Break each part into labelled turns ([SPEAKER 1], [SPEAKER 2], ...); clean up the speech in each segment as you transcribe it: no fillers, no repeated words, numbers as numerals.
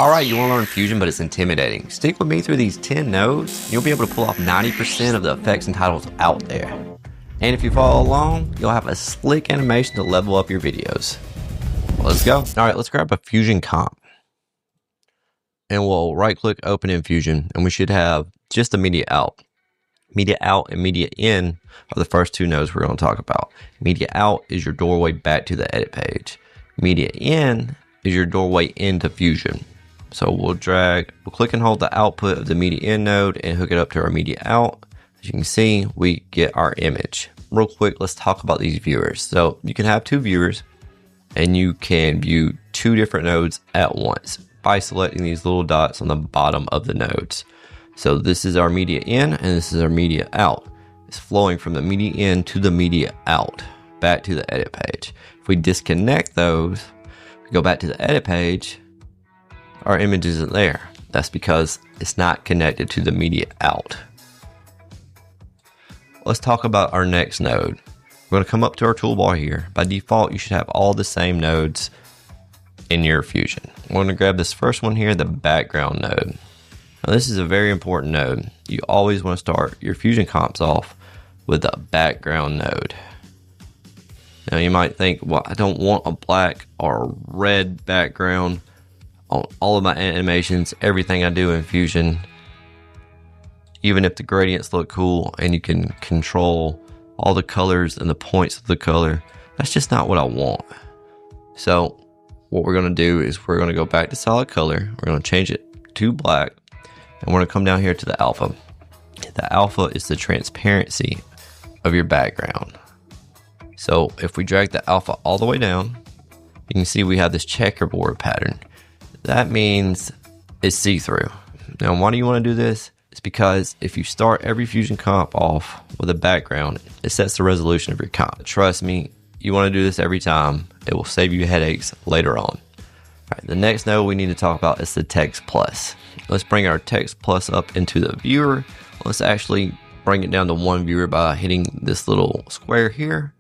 [SPEAKER 1] Alright, you want to learn Fusion, but it's intimidating. Stick with me through these 10 nodes, and you'll be able to pull off 90% of the effects and titles out there. And if you follow along, you'll have a slick animation to level up your videos. Let's go. Alright, let's grab a Fusion comp. And we'll right click open in Fusion, and we should have just the media out. Media out and media in are the first two nodes we're going to talk about. Media out is your doorway back to the edit page. Media in is your doorway into Fusion. So we'll click and hold the output of the media in node and hook it up to our media out. As you can see, we get our image. Real quick, let's talk about these viewers. So you can have two viewers and you can view two different nodes at once by selecting these little dots on the bottom of the nodes. So this is our media in and this is our media out. It's flowing from the media in to the media out, back to the edit page. If we disconnect those, we go back to the edit page, our image isn't there. That's because it's not connected to the media out. Let's talk about our next node. We're going to come up to our toolbar here. By default, you should have all the same nodes in your Fusion. We're going to grab this first one here, the background node. Now this is a very important node. You always want to start your Fusion comps off with a background node. Now you might think, well, I don't want a black or a red background on all of my animations, everything I do in Fusion, even if the gradients look cool and you can control all the colors and the points of the color. That's just not what I want. So what we're going to do is we're going to go back to solid color. We're going to change it to black and we're going to come down here to the alpha. The alpha is the transparency of your background. So if we drag the alpha all the way down, you can see we have this checkerboard pattern. That means it's see-through. Now, why do you want to do this? It's because if you start every Fusion comp off with a background, it sets the resolution of your comp. Trust me, you want to do this every time. It will save you headaches later on. All right, the next node we need to talk about is the text plus. Let's bring our text plus up into the viewer. Let's actually bring it down to one viewer by hitting this little square here.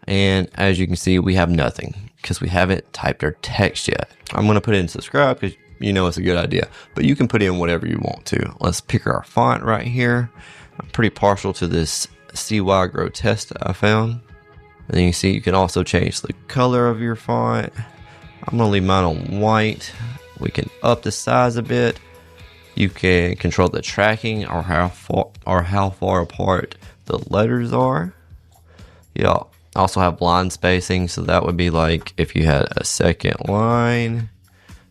[SPEAKER 1] And as you can see, we have nothing because we haven't typed our text yet. I'm going to put in subscribe because you know it's a good idea, but you can put in whatever you want to. Let's pick our font right here. I'm pretty partial to this CY Grotesque that I found. And you can see you can also change the color of your font. I'm going to leave mine on white. We can up the size a bit. You can control the tracking or how far apart the letters are. Yeah. Also have line spacing, so that would be like if you had a second line,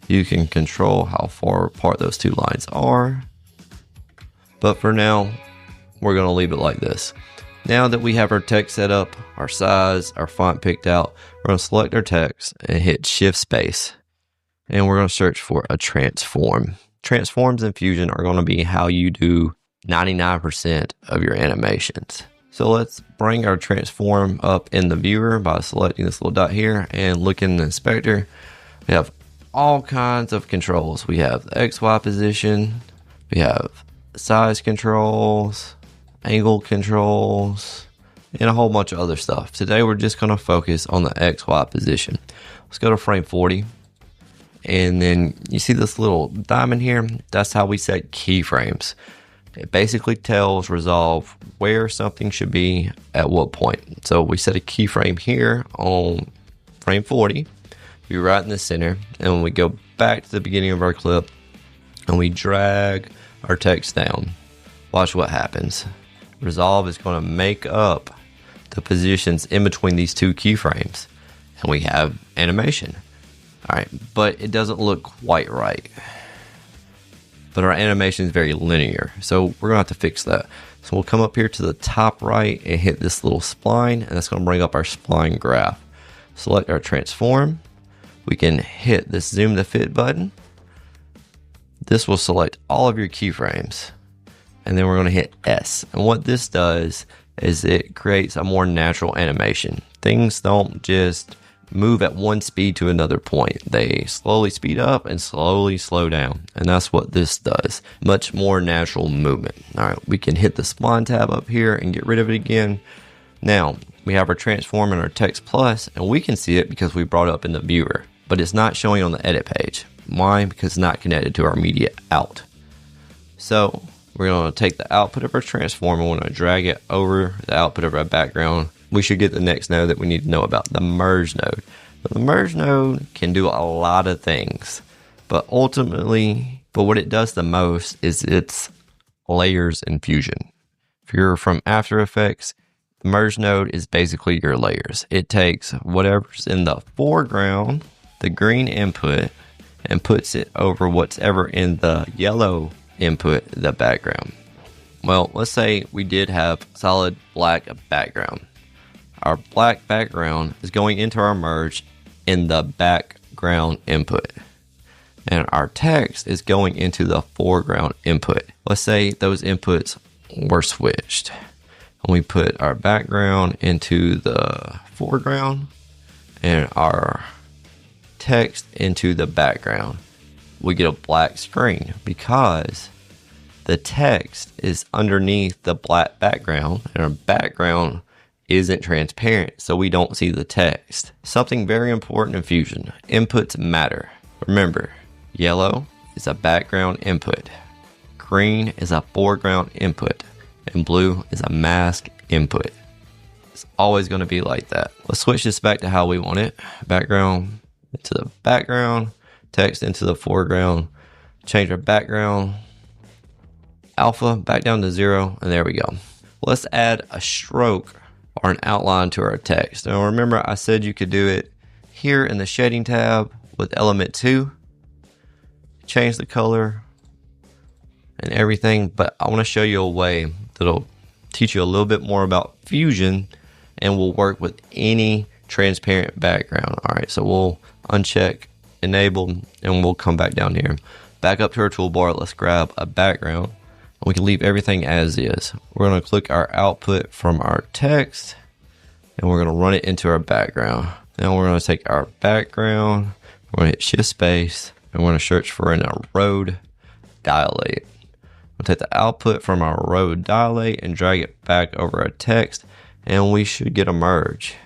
[SPEAKER 1] you can control how far apart those two lines are. But for now, we're going to leave it like this. Now that we have our text set up, our size, our font picked out, we're going to select our text and hit shift space. And we're going to search for a transform. Transforms in Fusion are going to be how you do 99% of your animations. So let's bring our transform up in the viewer by selecting this little dot here and look in the inspector. We have all kinds of controls. We have the XY position, we have size controls, angle controls, and a whole bunch of other stuff. Today we're just going to focus on the XY position. Let's go to frame 40. And then you see this little diamond here? That's how we set keyframes. It basically tells Resolve where something should be at what point. So we set a keyframe here on frame 40, be right in the center, and when we go back to the beginning of our clip and we drag our text down, watch what happens. Resolve is going to make up the positions in between these two keyframes, and we have animation. All right, but it doesn't look quite right. But our animation is very linear, so we're gonna have to fix that. So we'll come up here to the top right and hit this little spline, and that's gonna bring up our spline graph. Select our transform. We can hit this zoom to fit button. This will select all of your keyframes, and then we're gonna hit S. And what this does is it creates a more natural animation. Things don't just move at one speed to another point. They slowly speed up and slowly slow down. And that's what this does. Much more natural movement. All right, we can hit the spline tab up here and get rid of it again. Now, we have our transform and our text plus, and we can see it because we brought it up in the viewer, but it's not showing on the edit page. Why? Because it's not connected to our media out. So we're going to take the output of our transform and we're going to drag it over the output of our background. We should get the next node that we need to know about, the merge node. The merge node can do a lot of things, but what it does the most is its layers in Fusion. If you're from After Effects, the merge node is basically your layers. It takes whatever's in the foreground, the green input, and puts it over whatever in the yellow input, the background. Well, let's say we did have solid black background. Our black background is going into our merge in the background input, and our text is going into the foreground input. Let's say those inputs were switched, and we put our background into the foreground and our text into the background. We get a black screen because the text is underneath the black background and our background isn't transparent, so we don't see the text. Something very important in Fusion: inputs matter. Remember, yellow is a background input, green is a foreground input, and blue is a mask input. It's always going to be like that. Let's switch this back to how we want it. Background into the background, text into the foreground, change our background alpha back down to 0, and there we go. Let's add a stroke or an outline to our text. Now remember, I said you could do it here in the shading tab with element 2, change the color and everything, but I want to show you a way that'll teach you a little bit more about Fusion and will work with any transparent background. All right, so we'll uncheck enable and we'll come back down here, back up to our toolbar. Let's grab a background. We can leave everything as is. We're going to click our output from our text and we're going to run it into our background. Now we're going to take our background, we're going to hit shift space, and we're going to search for an erode dilate. We'll take the output from our erode dilate and drag it back over our text, and we should get a merge.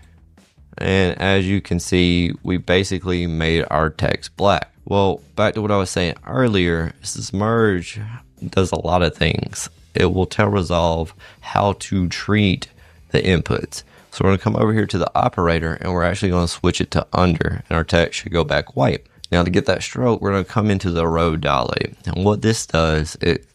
[SPEAKER 1] And as you can see, we basically made our text black. Well, back to what I was saying earlier, this merge does a lot of things. It will tell Resolve how to treat the inputs. So we're going to come over here to the operator and we're actually going to switch it to under, and our text should go back white. Now to get that stroke, we're going to come into the erode dilate. And what this does, it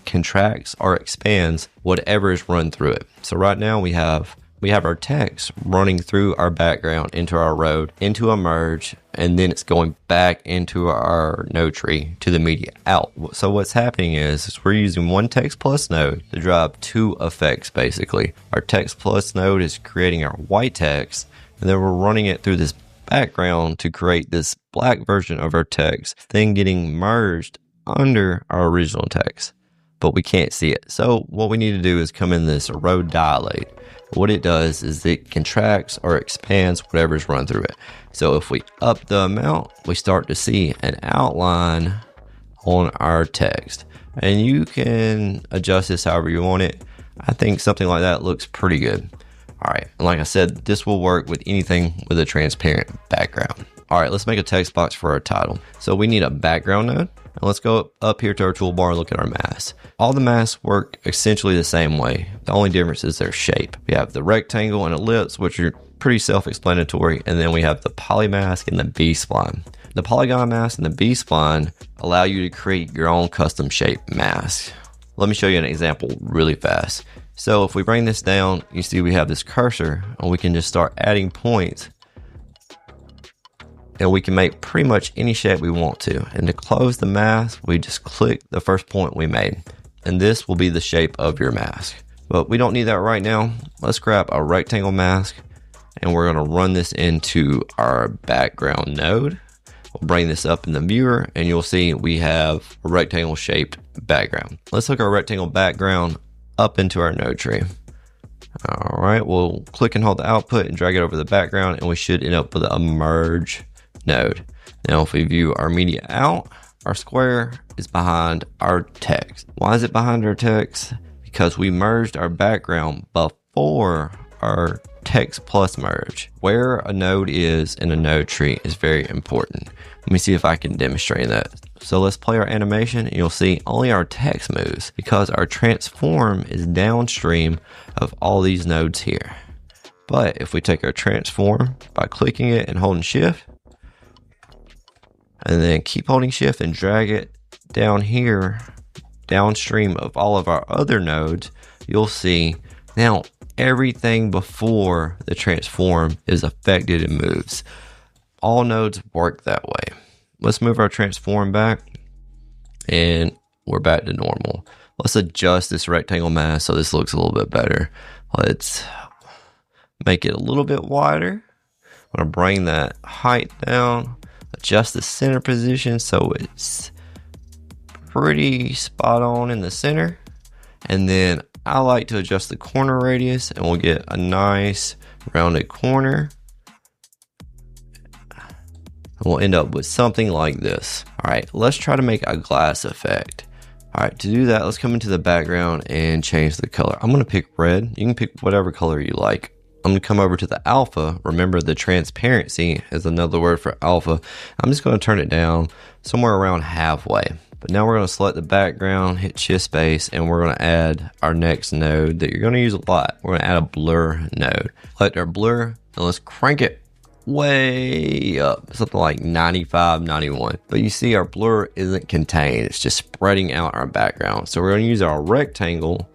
[SPEAKER 1] contracts or expands whatever is run through it. So right now we have our text running through our background into our erode, into a merge, and then it's going back into our node tree to the media out. So what's happening is we're using one text plus node to drive two effects basically. Our text plus node is creating our white text, and then we're running it through this background to create this black version of our text, then getting merged under our original text, but we can't see it. So what we need to do is come in this erode dilate. What it does is it contracts or expands whatever's run through it. So if we up the amount, we start to see an outline on our text. And you can adjust this however you want it. I think something like that looks pretty good. All right, and like I said, this will work with anything with a transparent background. All right, let's make a text box for our title. So we need a background node. And let's go up here to our toolbar and look at our masks. All the masks work essentially the same way. The only difference is their shape. We have the rectangle and ellipse, which are pretty self-explanatory. And then we have the poly mask and the B-spline. The polygon mask and the B-spline allow you to create your own custom shape mask. Let me show you an example really fast. So if we bring this down, you see we have this cursor and we can just start adding points. And we can make pretty much any shape we want to. And to close the mask, we just click the first point we made. And this will be the shape of your mask. But we don't need that right now. Let's grab a rectangle mask and we're gonna run this into our background node. We'll bring this up in the viewer and you'll see we have a rectangle shaped background. Let's hook our rectangle background up into our node tree. All right, we'll click and hold the output and drag it over the background and we should end up with a merge node. Now if we view our media out, our square is behind our text. Why is it behind our text? Because we merged our background before our text plus merge. Where a node is in a node tree is very important. Let me see if I can demonstrate that. So let's play our animation and you'll see only our text moves because our transform is downstream of all these nodes here. But if we take our transform by clicking it and holding shift, and then keep holding shift and drag it down here, downstream of all of our other nodes, you'll see now everything before the transform is affected and moves. All nodes work that way. Let's move our transform back and we're back to normal. Let's adjust this rectangle mask so this looks a little bit better. Let's make it a little bit wider. I'm gonna bring that height down, adjust the center position so it's pretty spot on in the center. And then I like to adjust the corner radius and we'll get a nice rounded corner. And we'll end up with something like this. All right, let's try to make a glass effect. All right, to do that, let's come into the background and change the color. I'm gonna pick red. You can pick whatever color you like. I'm gonna come over to the alpha. Remember, the transparency is another word for alpha. I'm just gonna turn it down somewhere around halfway. But now we're gonna select the background, hit shift space, and we're gonna add our next node that you're gonna use a lot. We're gonna add a blur node. Select our blur, and let's crank it way up, something like 95, 91. But you see our blur isn't contained. It's just spreading out our background. So we're gonna use our rectangle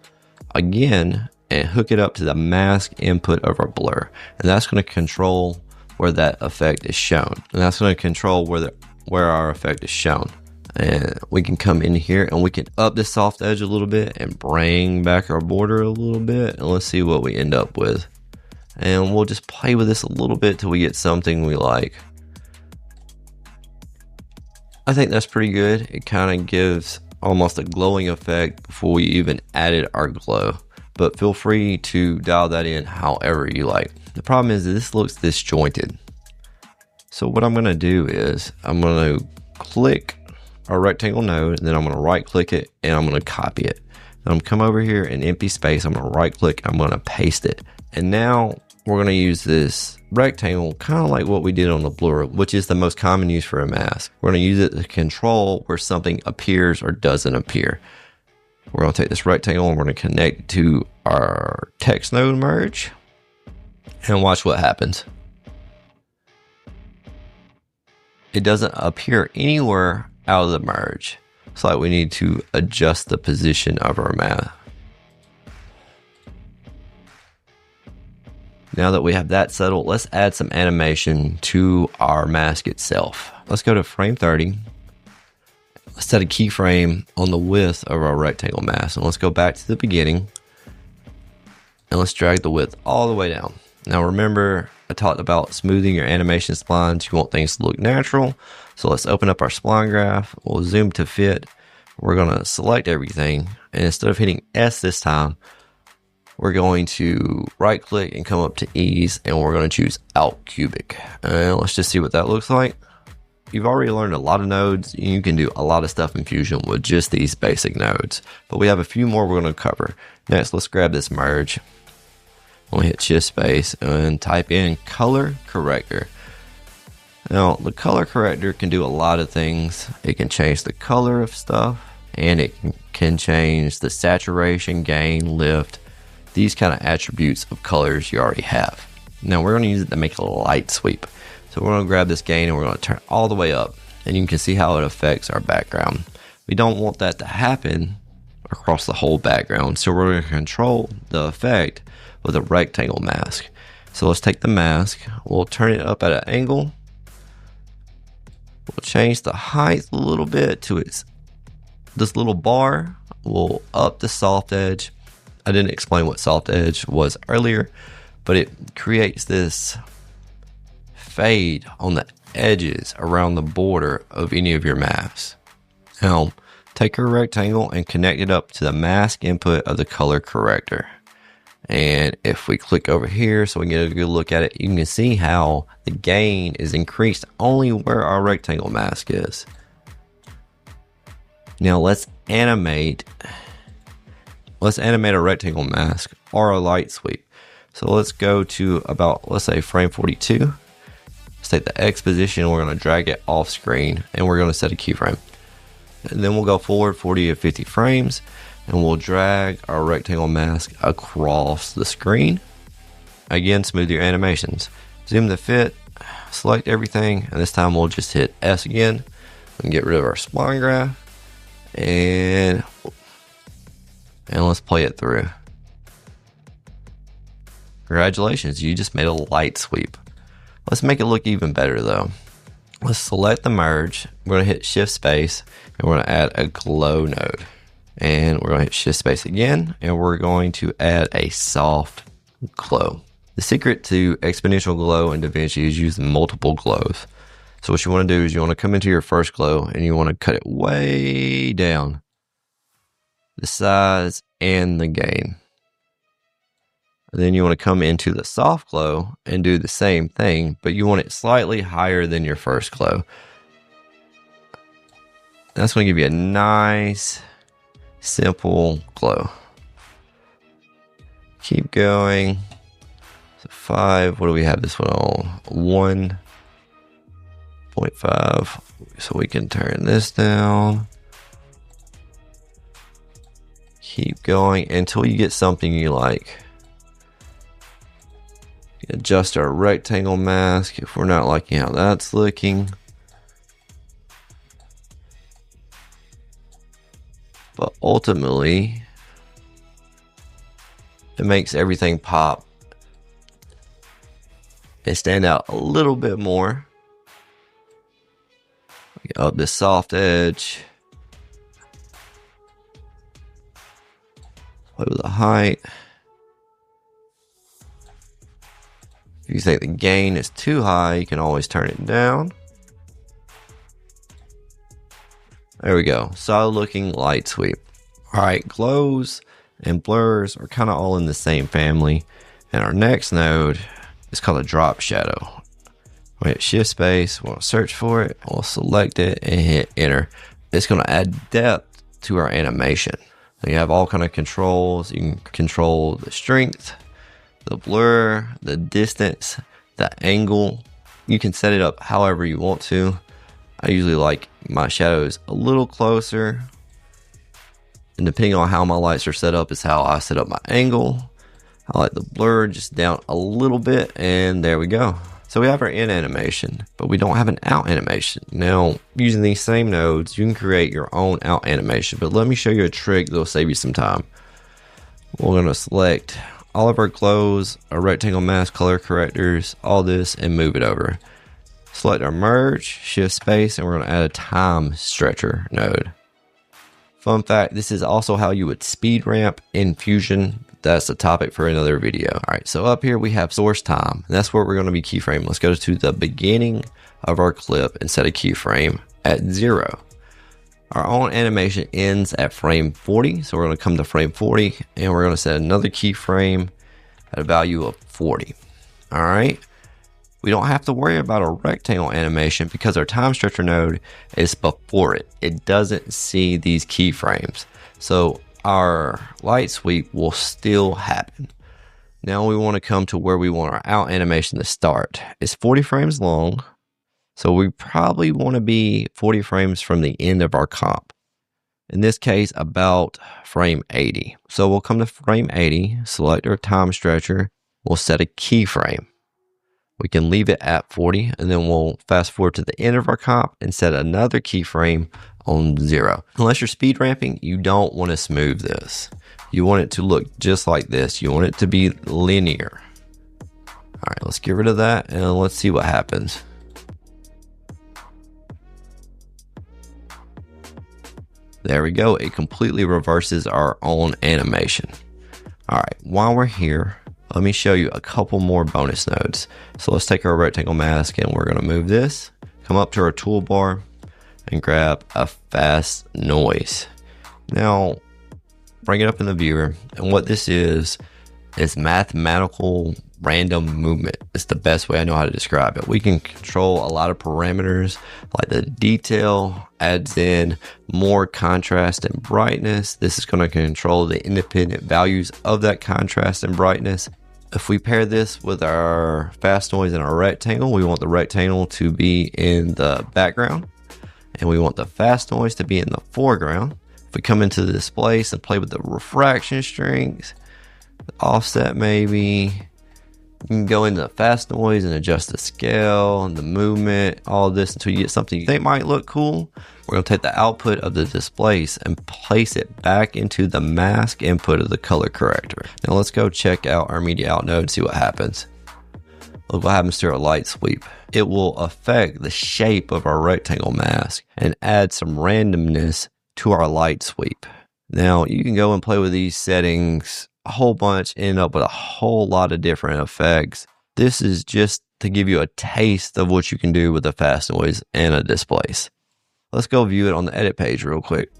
[SPEAKER 1] again, and hook it up to the mask input of our blur. And that's going to control where that effect is shown. And that's going to control where our effect is shown. And we can come in here and we can up the soft edge a little bit and bring back our border a little bit. And let's see what we end up with. And we'll just play with this a little bit till we get something we like. I think that's pretty good. It kind of gives almost a glowing effect before we even added our glow. But feel free to dial that in however you like. The problem is that this looks disjointed. So what I'm gonna do is I'm gonna click our rectangle node, and then I'm gonna right click it and I'm gonna copy it. Then I'm come over here in empty space, I'm gonna right click, I'm gonna paste it. And now we're gonna use this rectangle kind of like what we did on the blur, which is the most common use for a mask. We're gonna use it to control where something appears or doesn't appear. We're going to take this rectangle and we're going to connect it to our text node merge and watch what happens. It doesn't appear anywhere out of the merge. It's like we need to adjust the position of our mask. Now that we have that settled, let's add some animation to our mask itself. Let's go to frame 30. Let's set a keyframe on the width of our rectangle mask. And let's go back to the beginning. And let's drag the width all the way down. Now remember, I talked about smoothing your animation splines. You want things to look natural. So let's open up our spline graph. We'll zoom to fit. We're going to select everything. And instead of hitting S this time, we're going to right click and come up to ease. And we're going to choose Alt Cubic. And let's just see what that looks like. You've already learned a lot of nodes. You can do a lot of stuff in Fusion with just these basic nodes. But we have a few more we're going to cover. Next, let's grab this merge. We'll hit shift space and type in color corrector. Now, the color corrector can do a lot of things. It can change the color of stuff, and it can change the saturation, gain, lift, these kind of attributes of colors you already have. Now, we're going to use it to make a light sweep. So we're going to grab this gain and we're going to turn all the way up, and you can see how it affects our background. We don't want that to happen across the whole background. So we're going to control the effect with a rectangle mask. So let's take the mask, we'll turn it up at an angle. We'll change the height a little bit to this little bar. We'll up the soft edge. I didn't explain what soft edge was earlier, but it creates this fade on the edges around the border of any of your masks. Now, take your rectangle and connect it up to the mask input of the color corrector. And if we click over here so we can get a good look at it, you can see how the gain is increased only where our rectangle mask is. Now let's animate a rectangle mask or a light sweep. So let's go to about, let's say frame 42. Let's take the X position, we're going to drag it off screen, and we're going to set a keyframe. And then we'll go forward 40 to 50 frames, and we'll drag our rectangle mask across the screen. Again, smooth your animations. Zoom to fit, select everything, and this time we'll just hit S again and get rid of our spline graph. And let's play it through. Congratulations, you just made a light sweep. Let's make it look even better though. Let's select the merge. We're going to hit shift space, and we're going to add a glow node. And we're going to hit shift space again, and we're going to add a soft glow. The secret to exponential glow in DaVinci is using multiple glows. So what you want to do is you want to come into your first glow, and you want to cut it way down, the size and the gain. And then you want to come into the soft glow and do the same thing, but you want it slightly higher than your first glow. That's going to give you a nice, simple glow. Keep going. So 5, what do we have this one on? 1.5. So we can turn this down. Keep going until you get something you like. Adjust our rectangle mask if we're not liking how that's looking. But ultimately, it makes everything pop and stand out a little bit more. Up this soft edge. Play with the height. If you think the gain is too high, you can always turn it down. There we go. Solid looking light sweep. Alright, glows and blurs are kind of all in the same family. And our next node is called a drop shadow. We'll hit shift space, we'll search for it, we'll select it and hit enter. It's going to add depth to our animation. So you have all kind of controls. You can control the strength, the blur, the distance, the angle. You can set it up however you want to. I usually like my shadows a little closer, and depending on how my lights are set up is how I set up my angle. I like the blur just down a little bit, and there we go. So we have our in animation, but we don't have an out animation. Now, using these same nodes, you can create your own out animation, but let me show you a trick that'll save you some time. We're going to select all of our glows, our rectangle mask, color correctors, all this, and move it over. Select our merge, shift space, and we're going to add a time stretcher node. Fun fact, this is also how you would speed ramp in Fusion. That's a topic for another video. All right, so up here we have source time. And that's where we're going to be keyframing. Let's go to the beginning of our clip and set a keyframe at 0. Our own animation ends at frame 40. So we're going to come to frame 40 and we're going to set another keyframe at a value of 40. All right. We don't have to worry about a rectangle animation because our time stretcher node is before it. It doesn't see these keyframes. So our light sweep will still happen. Now we want to come to where we want our out animation to start. It's 40 frames long. So we probably want to be 40 frames from the end of our comp. In this case, about frame 80. So we'll come to frame 80, select our time stretcher. We'll set a keyframe. We can leave it at 40, and then we'll fast forward to the end of our comp and set another keyframe on 0. Unless you're speed ramping, you don't want to smooth this. You want it to look just like this. You want it to be linear. All right, let's get rid of that and let's see what happens. There we go. It completely reverses our own animation. All right, while we're here, let me show you a couple more bonus nodes. So let's take our rectangle mask and we're going to move this, come up to our toolbar and grab a fast noise. Now bring it up in the viewer, and what this is mathematical random movement. It's the best way I know how to describe it. We can control a lot of parameters like the detail adds in more contrast and brightness. This is going to control the independent values of that contrast and brightness. If we pair this with our fast noise and our rectangle, we want the rectangle to be in the background and we want the fast noise to be in the foreground. If we come into the displace and play with the refraction strength, the offset maybe, you can go into the fast noise and adjust the scale and the movement, all this until you get something you think might look cool. We're going to take the output of the displace and place it back into the mask input of the color corrector. Now let's go check out our media out node and see what happens. Look what happens to our light sweep. It will affect the shape of our rectangle mask and add some randomness to our light sweep. Now you can go and play with these settings a whole bunch, end up with a whole lot of different effects. This is just to give you a taste of what you can do with a fast noise and a displace. Let's go view it on the edit page real quick.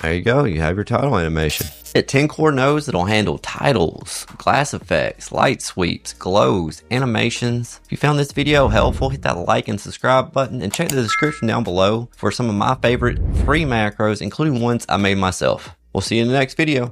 [SPEAKER 1] There you go, you have your title animation. Hit 10 core nodes that'll handle titles, glass effects, light sweeps, glows, animations. If you found this video helpful, hit that like and subscribe button and check the description down below for some of my favorite free macros, including ones I made myself. We'll see you in the next video.